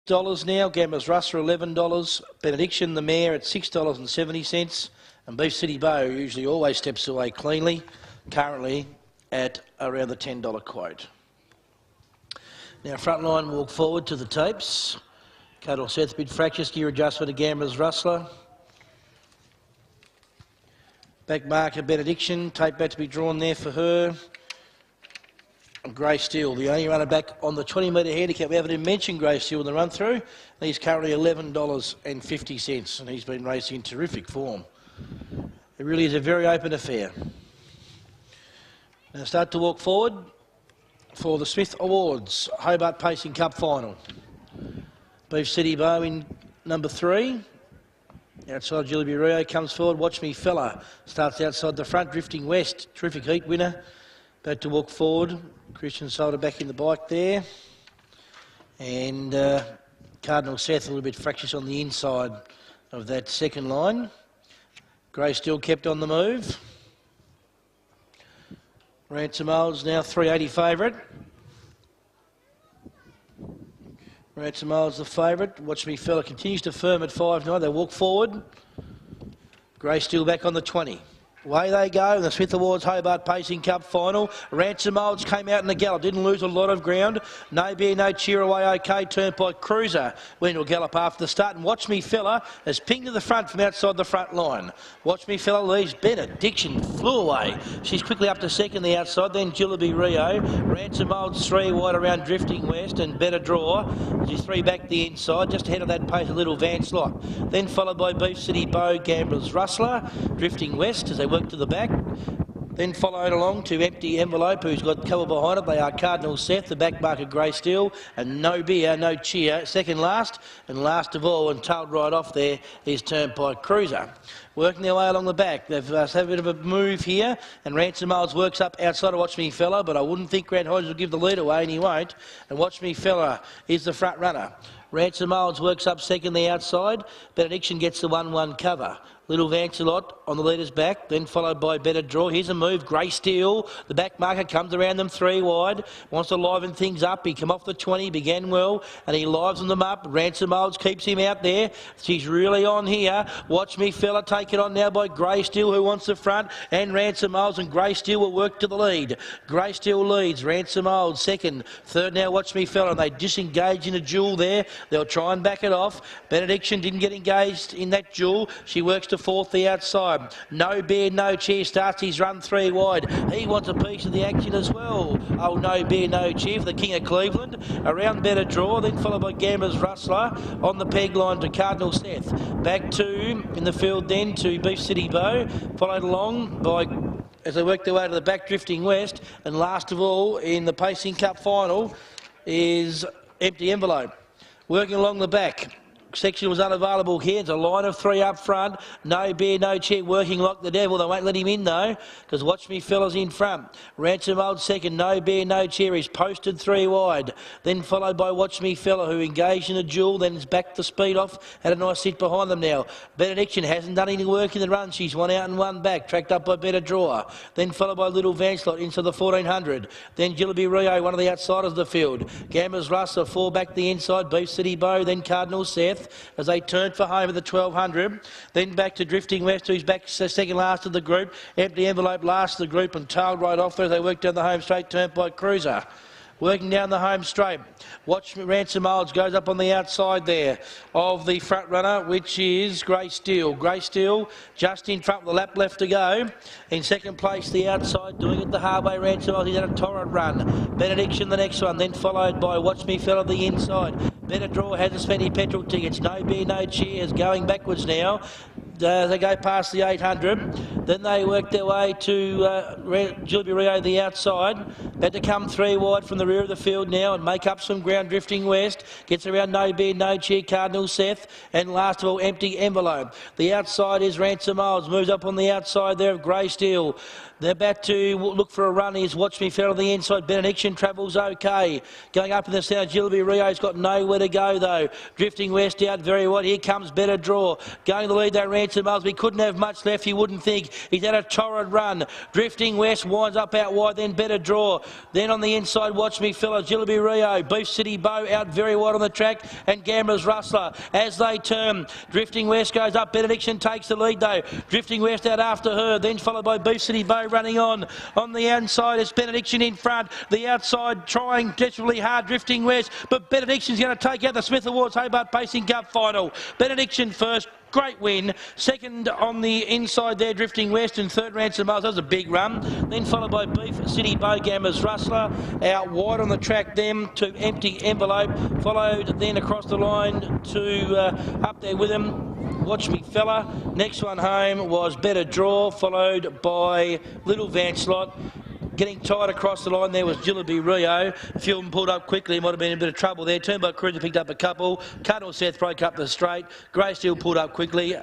now. Gamblers Rustler $11. Benediction, the mare, at $6.70. And Beef City Bow usually always steps away cleanly, currently at around the $10 quote. Now front line walk forward to the tapes. Cardinal Seth, bit fractious, gear adjustment to Gamblers Rustler. Back marker Benediction, tape back to be drawn there for her. And Grey Steel, the only runner back on the 20-metre handicap. We haven't even mentioned Grey Steel in the run-through. He's currently $11.50, and he's been racing in terrific form. It really is a very open affair. Now start to walk forward for the Smith Awards Hobart Pacing Cup final. Beef City Bow in number 3. Outside Jillaby Rio comes forward. Watch Me Fella starts outside the front. Drifting West, terrific heat winner. About to walk forward. Christian Solder back in the bike there. And Cardinal Seth a little bit fractious on the inside of that second line. Grey Still kept on the move. Ransom Olds now $3.80 favourite. Ransom Olds the favourite. Watch Me Fella continues to firm at $5.90. They walk forward. Grey Still back on the 20. Away they go in the Smith Awards Hobart Pacing Cup final. Ransom Olds came out in the gallop, didn't lose a lot of ground. No Beer, No Cheer away okay. Turnpike Cruiser went to a gallop after the start. And Watch Me Fella has pinged to the front from outside the front line. Watch Me Fella leaves. Benediction flew away. She's quickly up to second the outside. Then Jillaby Rio. Ransom Olds 3 wide around Drifting West and Better Draw. She's 3 back the inside. Just ahead of that pace a little Van Slot. Then followed by Beef City Bow, Gamblers Rustler. Drifting West as they work to the back. Then followed along to Empty Envelope, who's got cover behind it. They are Cardinal Seth, the back marker Grey Steel, and No Beer, No Cheer, second last. And last of all, and tailed right off there, is Turnpike Cruiser. Working their way along the back. They've had a bit of a move here, and Ransom Olds works up outside of Watch Me Fella, but I wouldn't think Grant Hodges will give the lead away, and he won't. And Watch Me Fella is the front runner. Ransom Olds works up second the outside. Benediction gets the 1-1 cover. Little Vancelot on the leader's back, then followed by Better Draw. Here's a move. Grey Steel, the back marker, comes around them 3 wide. Wants to liven things up. He come off the 20, began well, and he livens them up. Ransom Olds keeps him out there. She's really on here. Watch Me Fella taken on now by Grey Steel, who wants the front, and Ransom Olds, and Grey Steel will work to the lead. Grey Steel leads. Ransom Olds second. Third now Watch Me Fella, and they disengage in a duel there. They'll try and back it off. Benediction didn't get engaged in that duel. She works to fourth the outside. No Beer, No Cheer starts his run 3 wide. He wants a piece of the action as well. Oh, No Beer, No Cheer for the King of Cleveland. Around Better Draw, then followed by Gamblers Rustler on the peg line to Cardinal Seth. Back 2 in the field then to Beef City Bow. Followed along by, as they work their way to the back, Drifting West. And last of all, in the Pacing Cup final, is Empty Envelope. Working along the back. Section was unavailable here. It's a line of 3 up front. No Beer, No Cheer working like the devil. They won't let him in though, because Watch Me Fella's in front. Ransom Olds second. No Beer, No Cheer. He's posted 3 wide. Then followed by Watch Me Fella, who engaged in a duel. Then is back the speed off. Had a nice sit behind them now. Benediction hasn't done any work in the run. She's 1 out and 1 back. Tracked up by Better Draw. Then followed by Little Vanslot into the 1400. Then Jillaby Rio, one of the outsiders of the field. Gamblers Rustler 4 back the inside. Beef City Bow. Then Cardinal Seth as they turned for home at the 1200. Then back to Drifting West, who's back second last of the group. Empty Envelope last of the group and tailed right off there as they work down the home straight. Turnpike Cruiser working down the home straight. Watch Ransom Olds goes up on the outside there of the front runner, which is Grey Steel. Grey Steel just in front with a lap left to go. In second place, the outside, doing it the hard way. Ransom Olds, he's had a torrid run. Benediction the next one, then followed by Watch Me Fella the inside. Better Draw hasn't spent any petrol tickets. No Beer, No Cheers going backwards now. They go past the 800. Then they work their way to Jillaby Rio the outside. Had to come 3 wide from the rear of the field now and make up some ground. Drifting West gets around No Beer, No Cheer, Cardinal Seth, and last of all Empty Envelope. The outside is Ransom Olds, moves up on the outside there of Grey Steel. They're about to look for a run. Is Watch Me Fell on the inside. Benediction travels okay. Going up in the centre, Gilleby Rio's got nowhere to go though. Drifting west out very wide. Here comes Better Draw. Going to the lead though, Ransom Mulsby couldn't have much left, you wouldn't think. He's had a torrid run. Drifting west, winds up out wide, then Better Draw. Then on the inside, Watch Me Fella, Gilleby Rio. Beef City Bow out very wide on the track, and Gamblers Rustler as they turn. Drifting west goes up. Benediction takes the lead though. Drifting west out after her, then followed by Beef City Bow running on. On the outside, it's Benediction in front. The outside trying desperately hard, Drifting west, but Benediction's going to take out the Smith Awards Hobart Pacing Cup final. Benediction first. Great win. Second on the inside there, Drifting West, and third Ransom Miles. That was a big run. Then followed by Beef City Bow, Gamblers Rustler. Out wide on the track, them to Empty Envelope. Followed then across the line to up there with him, Watch Me Fella. Next one home was Better Draw, followed by Little Van Slot. Getting tight across the line there was Gilleby Rio. A few of them pulled up quickly, might have been in a bit of trouble there. Turnbuck Cruiser picked up a couple. Cardinal Seth broke up the straight. Grey Steel pulled up quickly.